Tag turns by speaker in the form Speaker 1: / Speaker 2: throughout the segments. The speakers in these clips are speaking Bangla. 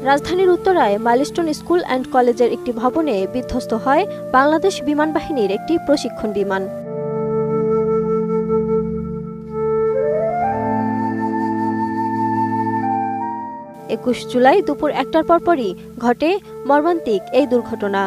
Speaker 1: রাজধানীর উত্তরায় মাইলস্টোন স্কুল অ্যান্ড কলেজের একটি ভবনে বিধ্বস্ত হয় বাংলাদেশ বিমান বাহিনীর একটি প্রশিক্ষণ বিমান। ২১ জুলাই দুপুর ১টার পরপরই ঘটে মর্মান্তিক এই দুর্ঘটনা।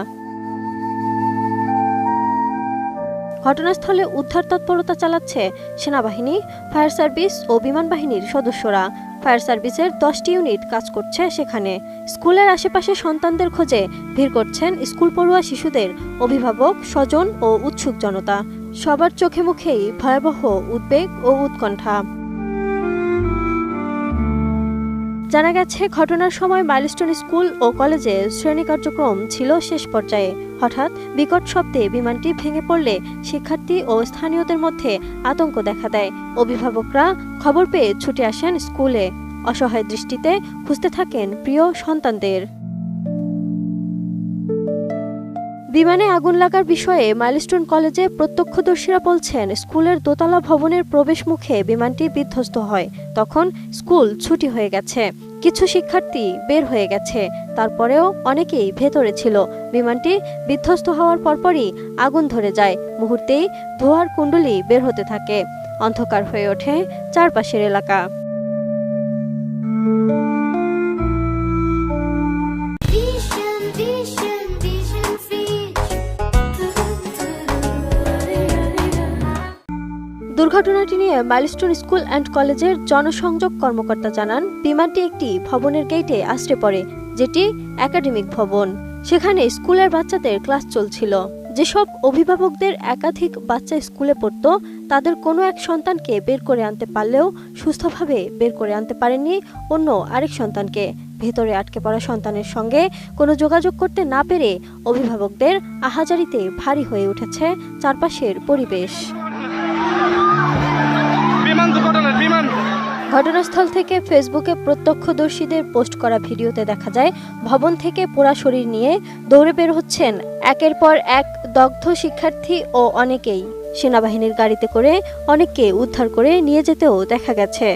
Speaker 1: ঘটনাস্থলে উদ্ধার তৎপরতা চালাচ্ছে সেনাবাহিনী, ফায়ার সার্ভিস ও বিমান বাহিনীর সদস্যরা। ফায়ার সার্ভিসের ১০টি ইউনিট কাজ করছে সেখানে। স্কুলের আশেপাশে সন্তানদের খোঁজে ভিড় করছেন স্কুল পড়ুয়া শিশুদের অভিভাবক, স্বজন ও উৎসুক জনতা। সবার চোখে মুখেই ভয়াবহ উদ্বেগ ও উৎকণ্ঠা। জানা গেছে, ঘটনার সময় মাইলস্টোন স্কুল ও কলেজে শ্রেণী কার্যক্রম ছিল শেষ পর্যায়ে। হঠাৎ বিকট শব্দে বিমানটি ভেঙে পড়লে শিক্ষার্থী ও স্থানীয়দের মধ্যে আতঙ্ক দেখা দেয়। অভিভাবকরা খবর পেয়ে ছুটে আসেন স্কুলে, অসহায় দৃষ্টিতে খুঁজতে থাকেন প্রিয় সন্তানদের। বিমানে আগুন লাগার বিষয়ে মাইলস্টোন কলেজে প্রত্যক্ষদর্শীরা বলছেন, স্কুলের দোতলা ভবনের প্রবেশ মুখে বিমানটি বিধ্বস্ত হয়। তখন স্কুল ছুটি হয়ে গেছে, কিছু শিক্ষার্থী বের হয়ে গেছে, তারপরেও অনেকেই ভেতরে ছিল। বিমানটি বিধ্বস্ত হওয়ার পরপরই আগুন ধরে যায়। মুহূর্তেই ধোঁয়ার কুণ্ডলী বের হতে থাকে। অন্ধকার হয়ে ওঠে চারপাশের এলাকা। দুর্ঘটনাটি নিয়ে মাইলস্টোন স্কুল অ্যান্ড কলেজের জনসংযোগ কর্মকর্তা জানান, বিমানটি একটি ভবনের গেটে আছড়ে পড়ে, যেটি একাডেমিক ভবন। সেখানে স্কুলের বাচ্চাদের ক্লাস চলছিল। যেসব অভিভাবকদের একাধিক বাচ্চা স্কুলে পড়ত, তাদের কোনো এক সন্তানকে বের করে আনতে পারলেও সুস্থভাবে বের করে আনতে পারেননি অন্য আরেক সন্তানকে। ভেতরে আটকে পড়া সন্তানের সঙ্গে কোনো যোগাযোগ করতে না পেরে অভিভাবকদের আহাজারিতে ভারী হয়ে উঠেছে চারপাশের পরিবেশ। ঘটনাস্থল থেকে ফেসবুকে প্রত্যক্ষদর্শীদের পোস্ট করা ভিডিওতে দেখা যায়, ভবন থেকে পোড়া শরীর নিয়ে দৌড়ে বের হচ্ছেন একের পর এক দগ্ধ শিক্ষার্থী ও অনেকেই। সেনাবাহিনীর গাড়িতে করে অনেককে উদ্ধার করে নিয়ে যেতেও দেখা গেছে।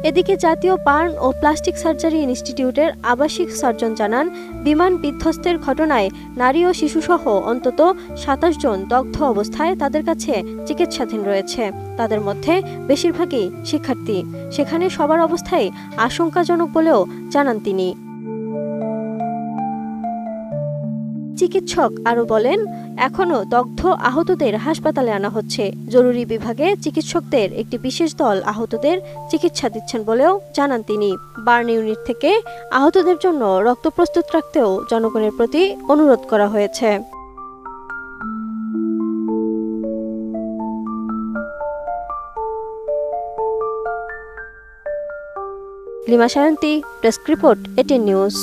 Speaker 1: এদিকে জাতীয় বার্ন ও প্লাস্টিক সার্জারি ইনস্টিটিউটের আবাসিক সার্জন জানান, বিমান বিধ্বস্তের ঘটনায় নারী ও শিশুসহ অন্তত ২৭ জন দগ্ধ অবস্থায় তাদের কাছে চিকিৎসাধীন রয়েছে। তাদের মধ্যে বেশিরভাগই শিক্ষার্থী। সেখানে সবার অবস্থাই আশঙ্কাজনক বলেও জানান তিনি। চিকিৎসক আরও বলেন, এখনও দগ্ধ আহতদের হাসপাতালে আনা হচ্ছে। জরুরি বিভাগে চিকিৎসকদের একটি বিশেষ দল আহতদের চিকিৎসা দিচ্ছেন বলেও জানান তিনি। বার্ন ইউনিট থেকে আহতদের জন্য রক্ত প্রস্তুত রাখতেও জনগণের প্রতি অনুরোধ করা হয়েছে। Lima Sayanti, desk report, 18 news.